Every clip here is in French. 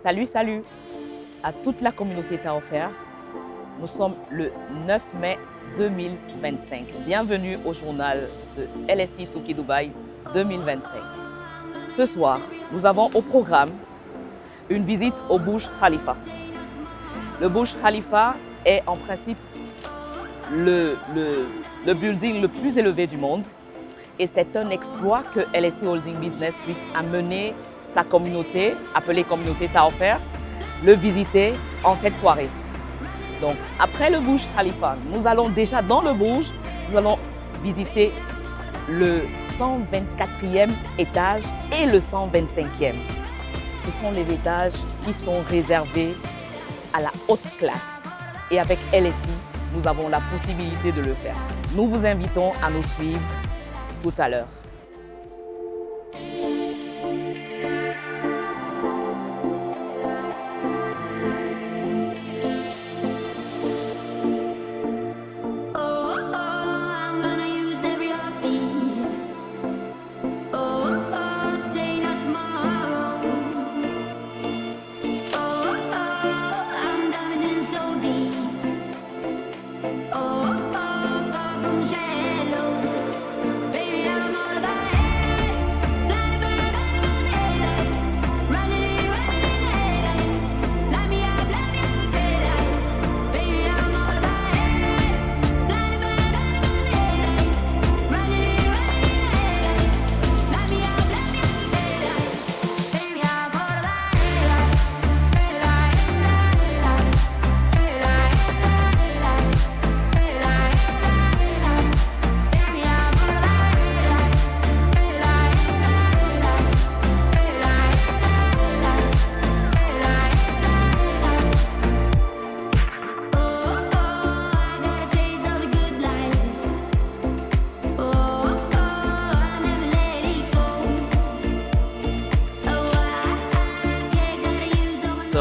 Salut, salut à toute la communauté Taofer. Nous sommes le 9 mai 2025. Bienvenue au journal de LSI Touki Dubaï 2025. Ce soir, nous avons au programme une visite au Burj Khalifa. Le Burj Khalifa est en principe le building le plus élevé du monde et c'est un exploit que LSI Holding Business puisse amener sa communauté, appelée communauté Taofer, le visiter en cette soirée. Donc, après le Burj Khalifa, nous allons déjà dans le Burj, nous allons visiter le 124e étage et le 125e. Ce sont les étages qui sont réservés à la haute classe. Et avec LSI, nous avons la possibilité de le faire. Nous vous invitons à nous suivre tout à l'heure.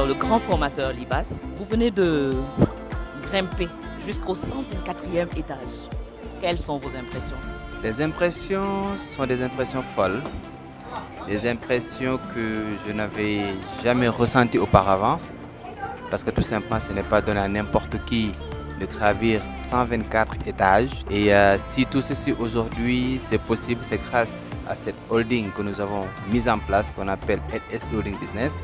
Le grand formateur Libas, vous venez de grimper jusqu'au 124e étage. Quelles sont vos impressions? Les impressions sont des impressions folles, des impressions que je n'avais jamais ressenties auparavant, parce que tout simplement ce n'est pas donné à n'importe qui de gravir 124 étages. Et si tout ceci aujourd'hui c'est possible, c'est grâce à cette holding que nous avons mise en place, qu'on appelle LSI Holding Business.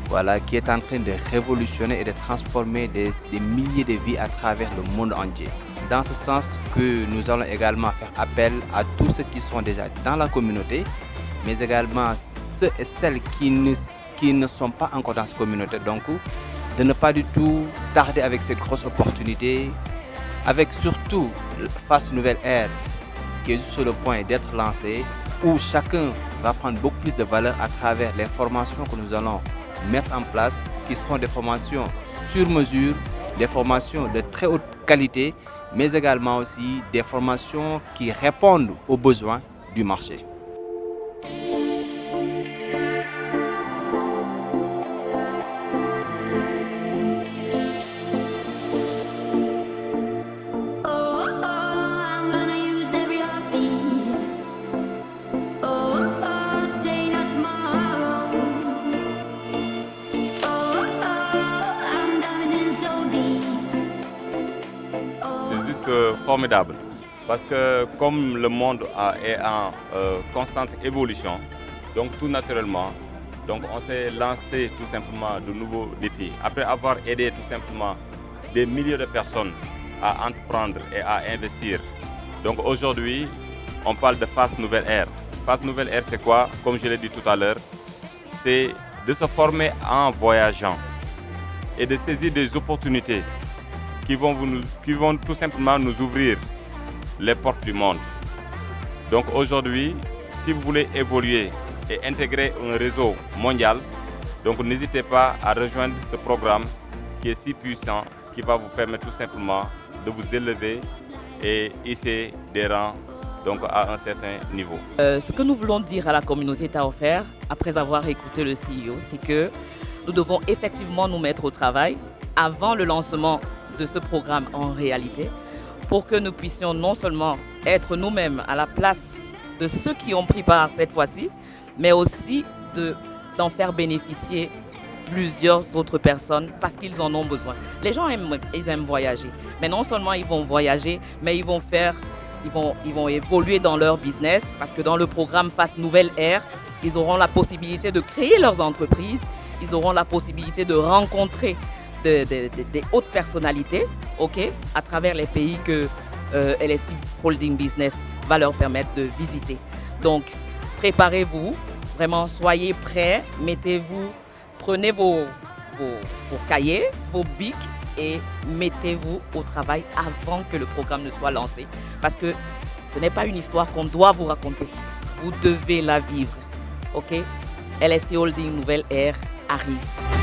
Voilà, qui est en train de révolutionner et de transformer des milliers de vies à travers le monde entier. Dans ce sens que nous allons également faire appel à tous ceux qui sont déjà dans la communauté, mais également ceux et celles qui ne sont pas encore dans cette communauté. Donc, de ne pas du tout tarder avec ces grosses opportunités, avec surtout Fast Nouvelle Ère qui est juste sur le point d'être lancé, où chacun va prendre beaucoup plus de valeur à travers les formations que nous allons mettre en place, qui seront des formations sur mesure, des formations de très haute qualité, mais également aussi des formations qui répondent aux besoins du marché. Formidable, parce que comme le monde est en constante évolution, donc tout naturellement, donc on s'est lancé tout simplement de nouveaux défis. Après avoir aidé tout simplement des milliers de personnes à entreprendre et à investir. Donc aujourd'hui, on parle de Fast Nouvelle Ère. Fast Nouvelle Ère, c'est quoi? Comme je l'ai dit tout à l'heure, c'est de se former en voyageant et de saisir des opportunités qui vont tout simplement nous ouvrir les portes du monde. Donc aujourd'hui, si vous voulez évoluer et intégrer un réseau mondial, donc n'hésitez pas à rejoindre ce programme qui est si puissant, qui va vous permettre tout simplement de vous élever et hisser des rangs donc à un certain niveau. Ce que nous voulons dire à la communauté Taofer, après avoir écouté le CEO, c'est que nous devons effectivement nous mettre au travail avant le lancement de ce programme en réalité, pour que nous puissions non seulement être nous-mêmes à la place de ceux qui ont pris part cette fois-ci, mais aussi d'en faire bénéficier plusieurs autres personnes parce qu'ils en ont besoin. Les gens ils aiment voyager. Mais non seulement ils vont voyager, mais ils vont évoluer dans leur business parce que dans le programme Face Nouvelle Ère, ils auront la possibilité de créer leurs entreprises, ils auront la possibilité de rencontrer des hautes personnalités, à travers les pays que LSI Holding Business va leur permettre de visiter. Donc, préparez-vous, vraiment soyez prêts, prenez vos cahiers, vos bics et mettez-vous au travail avant que le programme ne soit lancé. Parce que ce n'est pas une histoire qu'on doit vous raconter, vous devez la vivre. LSI Holding Nouvelle Ère arrive.